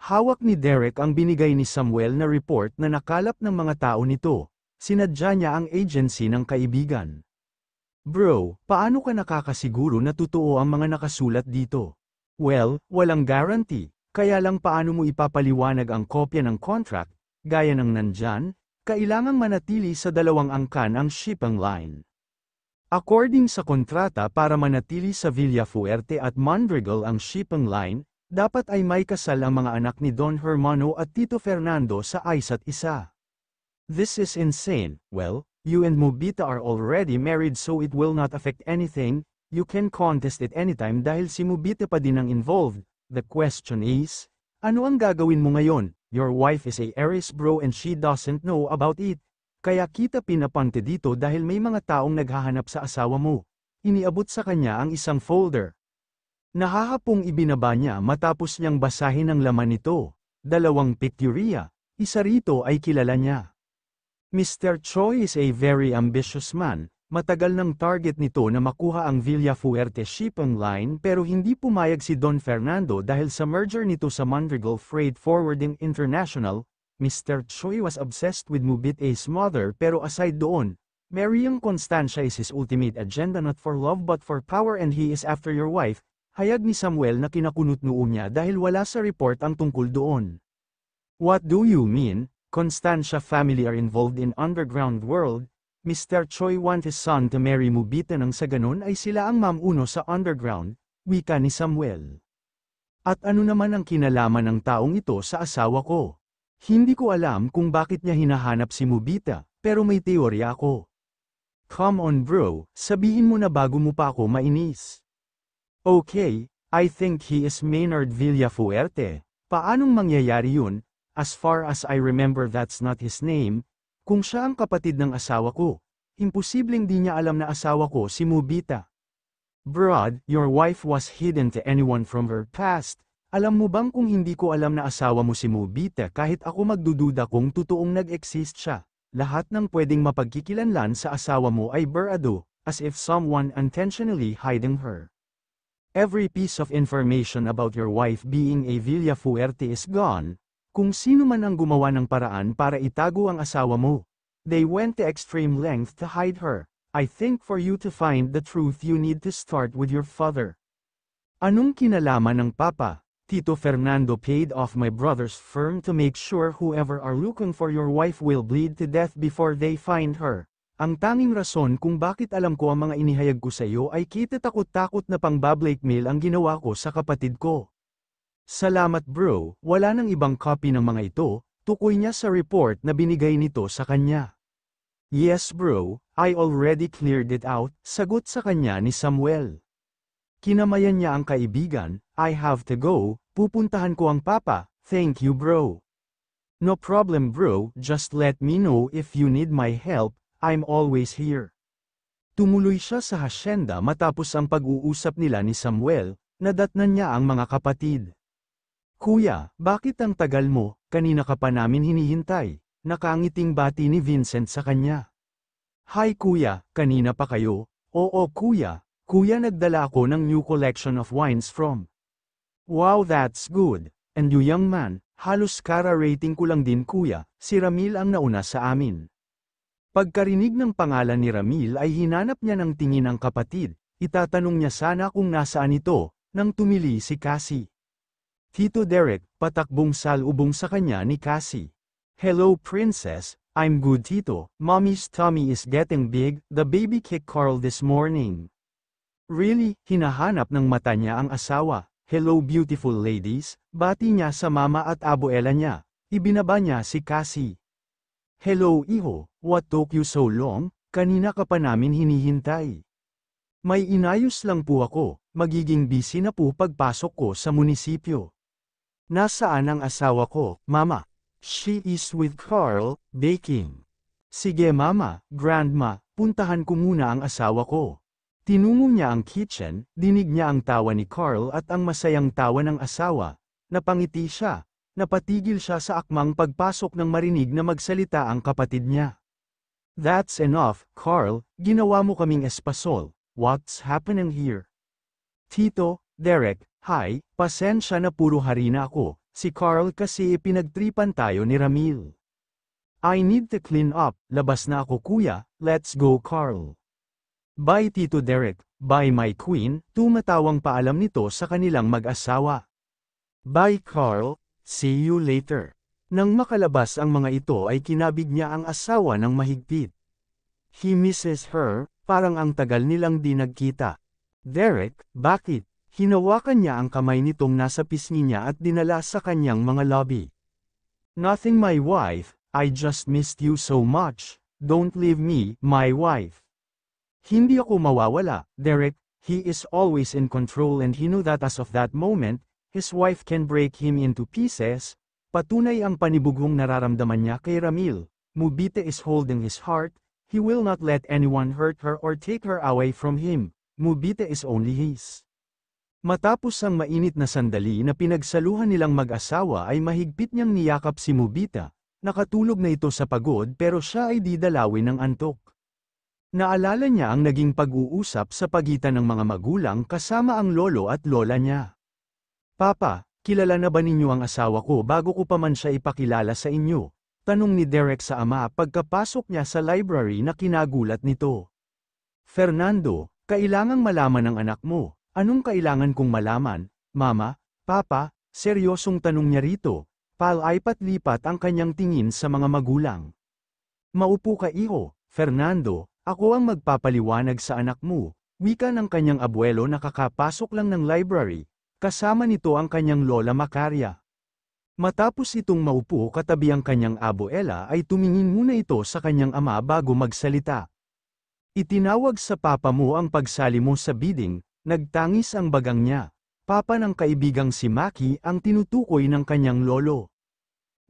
Hawak ni Derek ang binigay ni Samuel na report na nakalap ng mga tao nito. Sinadya niya ang agency ng kaibigan. Bro, paano ka nakakasiguro na totoo ang mga nakasulat dito? Well, walang guarantee, kaya lang paano mo ipapaliwanag ang kopya ng contract, gaya ng nandyan, kailangang manatili sa 2 angkan ang shipping line. According sa kontrata para manatili sa Villafuerte at Mondregal ang shipping line, dapat ay may kasal ang mga anak ni Don Hermano at Tito Fernando sa isa't isa. This is insane. Well, you and Mobita are already married so it will not affect anything, you can contest it anytime dahil si Mobita pa din ang involved. The question is, ano ang gagawin mo ngayon? Your wife is a heiress bro and she doesn't know about it. Kaya kita pinapante dito dahil may mga taong naghahanap sa asawa mo. Iniabot sa kanya ang isang folder. Nahahapong ibinaba niya matapos niyang basahin ang laman nito. 2 picturia, isa rito ay kilala niya. Mr. Choi is a very ambitious man, matagal ng target nito na makuha ang Villafuerte shipping line pero hindi pumayag si Don Fernando dahil sa merger nito sa Mondregal Freight Forwarding International. Mr. Choi was obsessed with Mobita's mother pero aside doon, marrying Constancia is his ultimate agenda not for love but for power and he is after your wife. Hayag ni Samuel na kinakunot-noo niya dahil wala sa report ang tungkol doon. What do you mean? Constancia family are involved in underground world. Mr. Choi want his son to marry Mobita nang sa ganon ay sila ang mamuno sa underground, wika ni Samuel. At ano naman ang kinalaman ng taong ito sa asawa ko? Hindi ko alam kung bakit niya hinahanap si Mobita, pero may teorya ako. Come on bro, sabihin mo na bago mo pa ako mainis. Okay, I think he is Maynard Villafuerte. Paanong mangyayari yun? As far as I remember that's not his name. Kung siya ang kapatid ng asawa ko, imposibleng di niya alam na asawa ko si Mobita. Brad, your wife was hidden to anyone from her past. Alam mo bang kung hindi ko alam na asawa mo si Mobita kahit ako magdududa kung totoong nag-exist siya. Lahat ng pwedeng mapagkikilanlan sa asawa mo ay burado, as if someone intentionally hiding her. Every piece of information about your wife being a Villafuerte is gone. Kung sino man ang gumawa ng paraan para itago ang asawa mo. They went to extreme length to hide her. I think for you to find the truth you need to start with your father. Anong kinalaman ng papa? Tito Fernando paid off my brother's firm to make sure whoever are looking for your wife will bleed to death before they find her. Ang tanging rason kung bakit alam ko ang mga inihayag ko sa iyo ay kita takot-takot na pang-blackmail ang ginawa ko sa kapatid ko. Salamat bro, wala nang ibang copy ng mga ito, tukoy niya sa report na binigay nito sa kanya. Yes bro, I already cleared it out, sagot sa kanya ni Samuel. Kinamayan niya ang kaibigan, I have to go, pupuntahan ko ang papa, thank you bro. No problem bro, just let me know if you need my help, I'm always here. Tumuloy siya sa hasyenda matapos ang pag-uusap nila ni Samuel, nadatnan niya ang mga kapatid. Kuya, bakit ang tagal mo, kanina ka pa namin hinihintay, nakangiting bati ni Vincent sa kanya. Hi kuya, kanina pa kayo? Oo kuya, nagdala ako ng new collection of wines from. Wow that's good, and you young man, halos kara rating ko lang din kuya, si Ramil ang nauna sa amin. Pagkarinig ng pangalan ni Ramil ay hinanap niya ng tingin ang kapatid, itatanong niya sana kung nasaan ito, nang tumili si Cassie. Tito Derek, patakbong salubong sa kanya ni Cassie. Hello princess, I'm good tito, mommy's tummy is getting big, the baby kicked Carl this morning. Really, hinahanap ng mata niya ang asawa. Hello beautiful ladies, bati niya sa mama at abuela niya, ibinaba niya si Cassie. Hello iho, what took you so long, kanina ka pa namin hinihintay. May inayos lang po ako, magiging busy na po pagpasok ko sa munisipyo. Nasaan ang asawa ko, mama? She is with Carl, baking. Sige mama, grandma, puntahan ko muna ang asawa ko. Tinungo niya ang kitchen, dinig niya ang tawa ni Carl at ang masayang tawa ng asawa, napangiti siya. Napatigil siya sa akmang pagpasok nang marinig na magsalita ang kapatid niya. That's enough, Carl, ginawa mo kaming espasol, what's happening here? Tito, Derek, hi, pasensya na puro harina ako, Si Carl kasi pinagtripan tayo ni Ramil. I need to clean up, labas na ako kuya, let's go Carl. Bye Tito Derek, bye my queen, tumatawang paalam nito sa kanilang mag-asawa. Bye Carl, see you later. Nang makalabas ang mga ito ay kinabig niya ang asawa ng mahigpit. He misses her, parang ang tagal nilang di nagkita. Derek, bakit? Hinawakan niya ang kamay nitong nasa pisngi niya at dinala sa kanyang mga lobby. Nothing my wife, I just missed you so much, don't leave me, my wife. Hindi ako mawawala, Derek, he is always in control and he knew that as of that moment, his wife can break him into pieces. Patunay ang panibugong nararamdaman niya kay Ramil. Mubite is holding his heart, he will not let anyone hurt her or take her away from him. Mubite is only his. Matapos ang mainit na sandali na pinagsaluhan nilang mag-asawa ay mahigpit niyang niyakap si Mubita. Nakatulog na ito sa pagod pero siya ay di dalawin ng antok. Naalala niya ang naging pag-uusap sa pagitan ng mga magulang kasama ang lolo at lola niya. Papa, kilala na ba ninyo ang asawa ko bago ko pa man siya ipakilala sa inyo? Tanong ni Derek sa ama pagkapasok niya sa library na kinagulat nito. Fernando, kailangang malaman ng anak mo. Anong kailangan kong malaman, Mama, Papa? Seryosong tanong niya rito. Palaipat-lipat ang kanyang tingin sa mga magulang. Maupo ka iho, Fernando, ako ang magpapaliwanag sa anak mo. Wika ng kanyang abuelo na kakapasok lang ng library. Kasama nito ang kanyang lola Macaria. Matapos itong maupo katabi ang kanyang abuela ay tumingin muna ito sa kanyang ama bago magsalita. Itinawag sa papa mo ang pagsali mo sa bidding. Nagtangis ang bagang niya. Papa ng kaibigang si Maki ang tinutukoy ng kanyang lolo.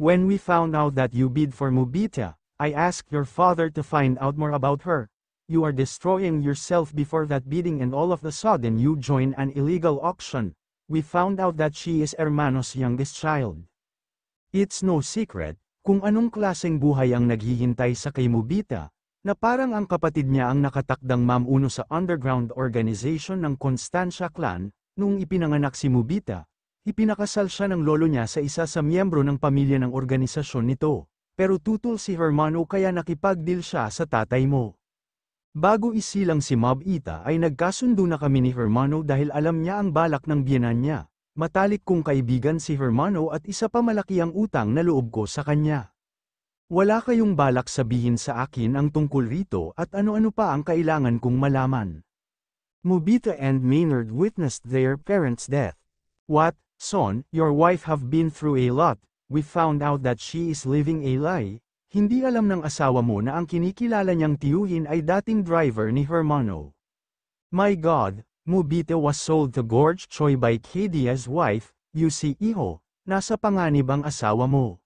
When we found out that you bid for Mubita, I asked your father to find out more about her. You are destroying yourself before that bidding and all of a sudden you join an illegal auction. We found out that she is Hermano's youngest child. It's no secret kung anong klaseng buhay ang naghihintay sa kay Mubita. Na parang ang kapatid niya ang nakatakdang mamuno sa underground organization ng Constancia Clan, noong ipinanganak si Mubita, ipinakasal siya ng lolo niya sa isa sa miyembro ng pamilya ng organisasyon nito, pero tutol si Hermano kaya nakipagdeal siya sa tatay mo. Bago isilang si Mobita ay nagkasundo na kami ni Hermano dahil alam niya ang balak ng biyenan niya, matalik kong kaibigan si Hermano at isa pa malaki ang utang na loob ko sa kanya. Wala kayong balak sabihin sa akin ang tungkol rito at ano-ano pa ang kailangan kong malaman. Mubita and Maynard witnessed their parents' death. What, son, your wife have been through a lot, we found out that she is living a lie. Hindi alam ng asawa mo na ang kinikilala niyang tiyuhin ay dating driver ni Hermano. My God, Mubita was sold to Gorge Choi by Kadia's wife, you see iho, nasa panganib ang asawa mo.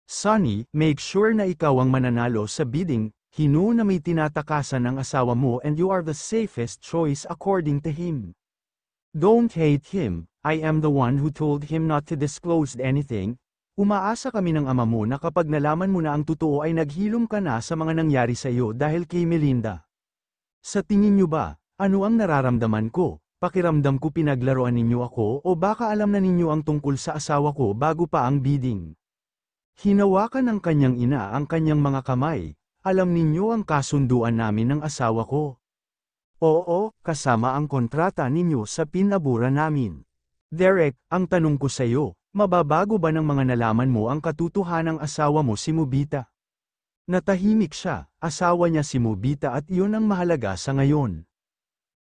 Sonny, make sure na ikaw ang mananalo sa bidding, hinu na may tinatakasan ng asawa mo and you are the safest choice according to him. Don't hate him, I am the one who told him not to disclose anything. Umaasa kami ng ama mo na kapag nalaman mo na ang totoo ay naghilom ka na sa mga nangyari sa iyo dahil kay Melinda. Sa tingin niyo ba, ano ang nararamdaman ko? Pakiramdam ko pinaglaruan ninyo ako o baka alam na ninyo ang tungkol sa asawa ko bago pa ang bidding? Hinawakan ng kanyang ina ang kanyang mga kamay. Alam ninyo ang kasunduan namin ng asawa ko. Oo, kasama ang kontrata ninyo sa pinabura namin. Derek, ang tanong ko sa iyo, mababago ba ng mga nalaman mo ang katotohanang asawa mo si Mubita? Natahimik siya, asawa niya si Mubita at iyon ang mahalaga sa ngayon.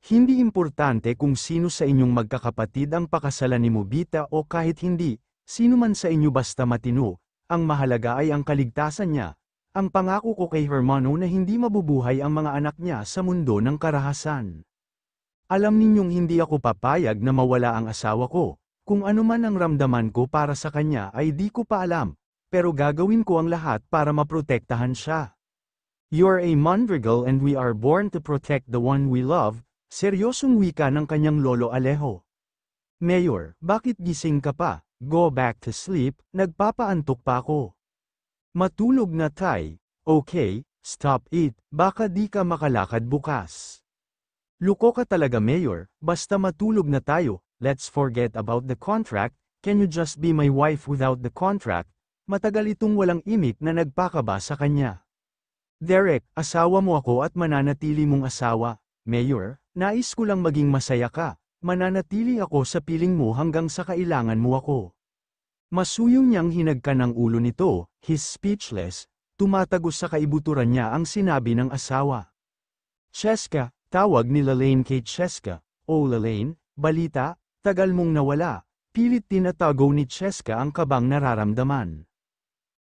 Hindi importante kung sino sa inyong magkakapatid ang pakasalan ni Mubita o kahit hindi, sino man sa inyo basta matino. Ang mahalaga ay ang kaligtasan niya. Ang pangako ko kay Hermano na hindi mabubuhay ang mga anak niya sa mundo ng karahasan. Alam ninyong hindi ako papayag na mawala ang asawa ko. Kung ano man ang ramdaman ko para sa kanya ay di ko pa alam, pero gagawin ko ang lahat para maprotektahan siya. You're a Mondregal and we are born to protect the one we love, seryosong wika ng kanyang lolo Alejo. Mayor, bakit gising ka pa? Go back to sleep, nagpapaantok pa ako. Matulog na tay, okay, stop it, baka di ka makalakad bukas. Luko ka talaga Mayor, basta matulog na tayo, let's forget about the contract, can you just be my wife without the contract? Matagal itong walang imik na nagpakaba sa kanya. Derek, asawa mo ako at mananatili mong asawa. Mayor, nais ko lang maging masaya ka. Mananatili ako sa piling mo hanggang sa kailangan mo ako. Masuyong niyang hinagkan ang ulo nito, he's speechless, tumatagos sa kaibuturan niya ang sinabi ng asawa. Cheska, tawag ni Lalaine kay Cheska. Oh Lalaine, balita, tagal mong nawala. Pilit tinatago ni Cheska ang kabang nararamdaman.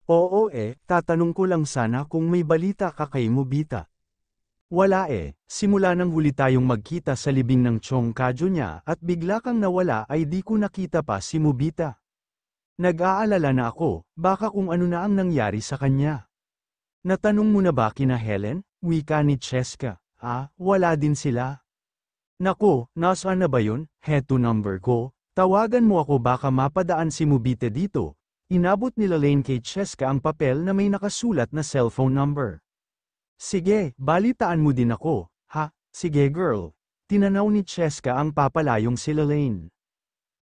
Oo tatanong ko lang sana kung may balita ka kay Mobita. Wala simula nang huli tayong magkita sa libing ng Chong Kadyo niya at bigla kang nawala ay di ko nakita pa si Mobita. Nag-aalala na ako, baka kung ano na ang nangyari sa kanya. Natanong mo na ba kina Helen? Wika ni Cheska. Wala din sila. Nako, nasaan na ba yun? Heto number ko, tawagan mo ako baka mapadaan si Mobita dito. Inabot ni Lalaine kay Cheska ang papel na may nakasulat na cellphone number. Sige, balitaan mo din ako, ha? Sige girl. Tinanaw ni Cheska ang papalayong si Lalaine.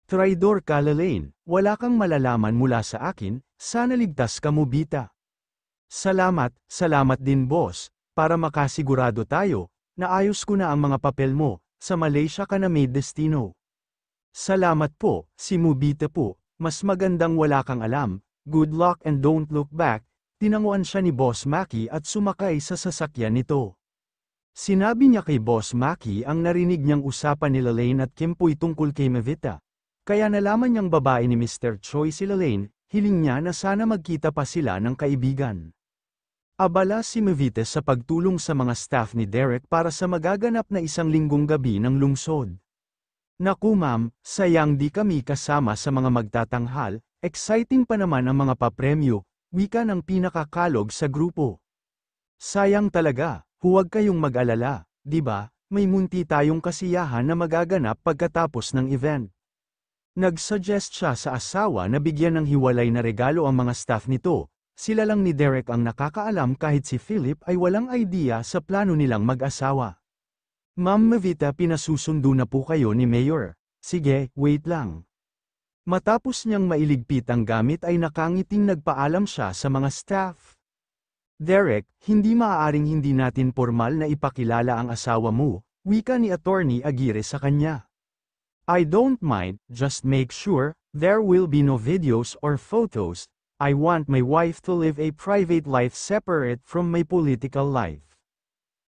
Traidor ka Lalaine, wala kang malalaman mula sa akin, sana ligtas ka Mobita. Salamat din boss, para makasigurado tayo, naayos ko na ang mga papel mo, sa Malaysia ka na may destino. Salamat po, si Mobita po. Mas magandang wala kang alam, good luck and don't look back, tinanguan siya ni Boss Maki at sumakay sa sasakyan nito. Sinabi niya kay Boss Maki ang narinig niyang usapan ni Lalaine at Kimpoy tungkol kay Mavita. Kaya nalaman niyang babae ni Mr. Choi si Lalaine, hiling niya na sana magkita pa sila ng kaibigan. Abala si Mavita sa pagtulong sa mga staff ni Derek para sa magaganap na isang linggong gabi ng lungsod. Naku ma'am, sayang di kami kasama sa mga magtatanghal, exciting pa naman ang mga papremyo, wika ng pinakakalog sa grupo. Sayang talaga, huwag kayong mag-alala, di ba? May munti tayong kasiyahan na magaganap pagkatapos ng event. Nag-suggest siya sa asawa na bigyan ng hiwalay na regalo ang mga staff nito, sila lang ni Derek ang nakakaalam kahit si Philip ay walang idea sa plano nilang mag-asawa. Ma'am Mavita, pinasusundo na po kayo ni Mayor. Sige, wait lang. Matapos niyang mailigpit ang gamit ay nakangiting nagpaalam siya sa mga staff. Derek, hindi maaaring hindi natin formal na ipakilala ang asawa mo, wika ni Attorney Aguirre sa kanya. I don't mind, just make sure, there will be no videos or photos. I want my wife to live a private life separate from my political life.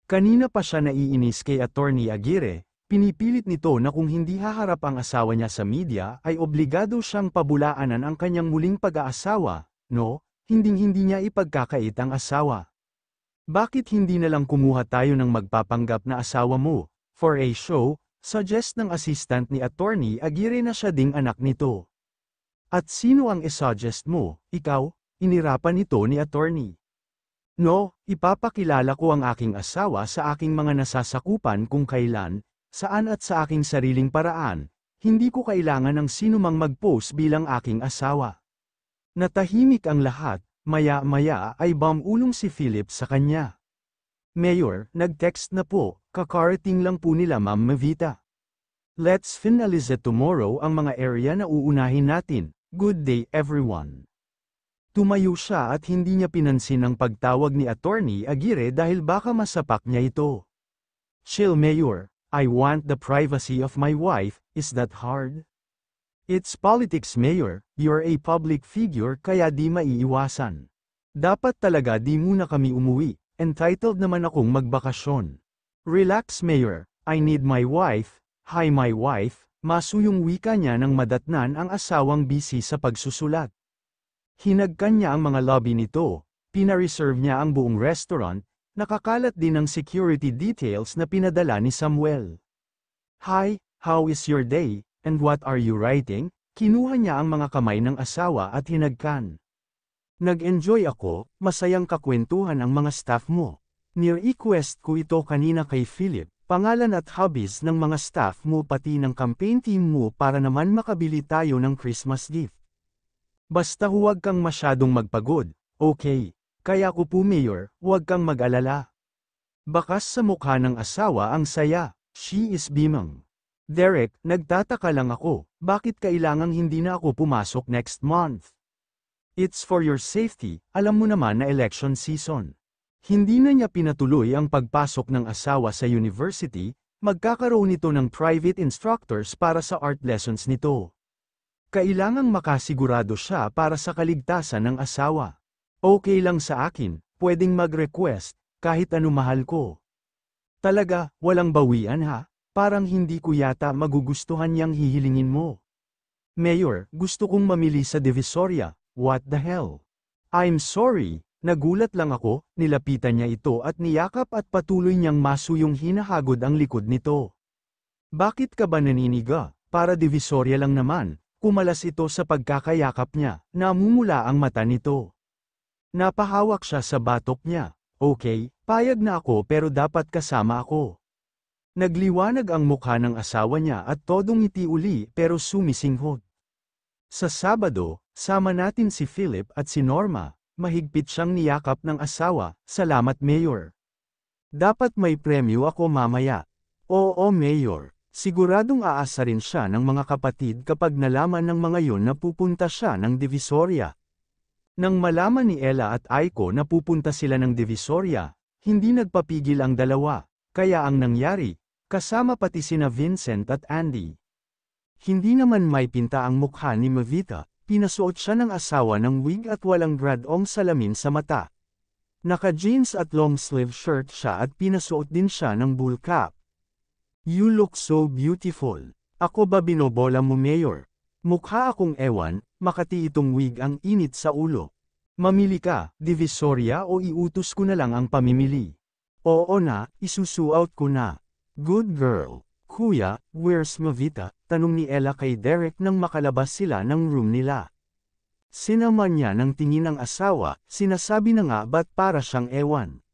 Kanina pa siya naiinis kay Attorney Aguirre, pinipilit nito na kung hindi haharap ang asawa niya sa media ay obligado siyang pabulaanan ang kanyang muling pag-aasawa, no? Hinding-hindi niya ipagkakait ang asawa. Bakit hindi na lang kumuha tayo ng magpapanggap na asawa mo? For a show, suggest ng assistant ni Attorney Aguirre na siya ding anak nito. At sino ang isuggest mo? Ikaw? Inirapan ito ni Attorney. No, ipapakilala ko ang aking asawa sa aking mga nasasakupan kung kailan, saan at sa aking sariling paraan, hindi ko kailangan ng sinumang mag-post bilang aking asawa. Natahimik ang lahat, maya-maya ay bumulong si Philip sa kanya. Mayor, nag-text na po, kakarating lang po nila Ma'am Mavita. Let's finalize it tomorrow ang mga area na uunahin natin, good day everyone. Tumayo siya at hindi niya pinansin ang pagtawag ni Attorney Aguirre dahil baka masapak niya ito. Chill Mayor, I want the privacy of my wife, is that hard? It's politics Mayor, you're a public figure kaya di maiiwasan. Dapat talaga di muna kami umuwi, entitled naman akong magbakasyon. Relax Mayor, I need my wife, hi my wife, masuyong wika niya nang madatnan ang asawang busy sa pagsusulat. Hinagkan niya ang mga lobby nito, pina-reserve niya ang buong restaurant, nakakalat din ng security details na pinadala ni Samuel. Hi, how is your day, and what are you writing? Kinuha niya ang mga kamay ng asawa at hinagkan. Nag-enjoy ako, masayang kakwentuhan ang mga staff mo. Ni-request ko ito kanina kay Philip, pangalan at hobbies ng mga staff mo pati ng campaign team mo para naman makabili tayo ng Christmas gift. Basta huwag kang masyadong magpagod, okay? Kaya ko po Mayor, huwag kang mag-alala. Bakas sa mukha ng asawa ang saya, she is beaming. Derek, nagtataka lang ako, bakit kailangang hindi na ako pumasok next month? It's for your safety, alam mo naman na election season. Hindi na niya pinatuloy ang pagpasok ng asawa sa university, magkakaroon ito ng private instructors para sa art lessons nito. Kailangang makasigurado siya para sa kaligtasan ng asawa. Okay lang sa akin, pwedeng mag-request, kahit ano mahal ko. Talaga, walang bawian ha? Parang hindi ko yata magugustuhan yang hihilingin mo. Mayor, gusto kong mamili sa Divisoria, what the hell? I'm sorry, nagulat lang ako, nilapitan niya ito at niyakap at patuloy niyang masuyong hinahagod ang likod nito. Bakit ka ba naniniga? Para Divisoria lang naman, kumalas ito sa pagkakayakap niya, namumula ang mata nito. Napahawak siya sa batok niya. Okay, payag na ako pero dapat kasama ako. Nagliwanag ang mukha ng asawa niya at todong ngiti uli pero sumisinghot. Sa Sabado, sama natin si Philip at si Norma, mahigpit siyang niyakap ng asawa, salamat Mayor. Dapat may premyo ako mamaya. Oo Mayor, siguradong aasa rin siya ng mga kapatid kapag nalaman ng mga yon na pupunta siya ng Divisoria. Nang malaman ni Ella at Aiko na pupunta sila ng Divisoria, hindi nagpapigil ang dalawa, kaya ang nangyari, kasama pati sina Vincent at Andy. Hindi naman may pinta ang mukha ni Mavita, pinasuot siya ng asawa ng wig at walang grad-ong salamin sa mata. Naka-jeans at long-sleeve shirt siya at pinasuot din siya ng bull cap. You look so beautiful. Ako ba binobola mo Mayor? Mukha akong ewan, makati itong wig ang init sa ulo. Mamili ka, Divisoria o iutos ko na lang ang pamimili. Oo na, isusuot ko na. Good girl. Kuya, where's Mavita? Tanong ni Ella kay Derek nang makalabas sila ng room nila. Sinama niya ng tingin ang asawa, sinasabi na nga ba't para siyang ewan.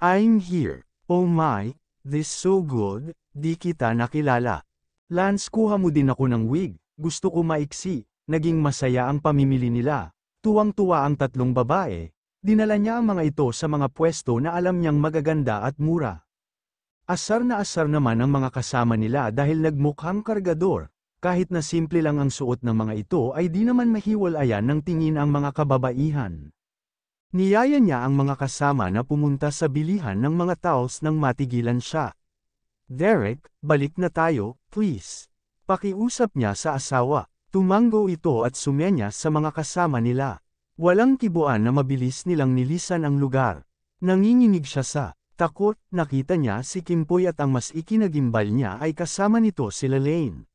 I'm here. Oh my, this so good, di kita nakilala. Lance, kuha mo din ako ng wig, gusto ko maiksi. Naging masaya ang pamimili nila. Tuwang-tuwa ang tatlong babae. Dinala niya ang mga ito sa mga pwesto na alam niyang magaganda at mura. Asar na asar naman ang mga kasama nila dahil nagmukhang kargador, kahit na simple lang ang suot ng mga ito ay di naman mahiwalayan ng tingin ang mga kababaihan. Niyaya niya ang mga kasama na pumunta sa bilihan ng mga towels nang matigilan siya. Derek, balik na tayo, please. Pakiusap niya sa asawa. Tumanggo ito at sumenya sa mga kasama nila. Walang kibuan na mabilis nilang nilisan ang lugar. Nanginginig siya sa takot, nakita niya si Kimpoy at ang mas ikinagimbal niya ay kasama nito sila Lane.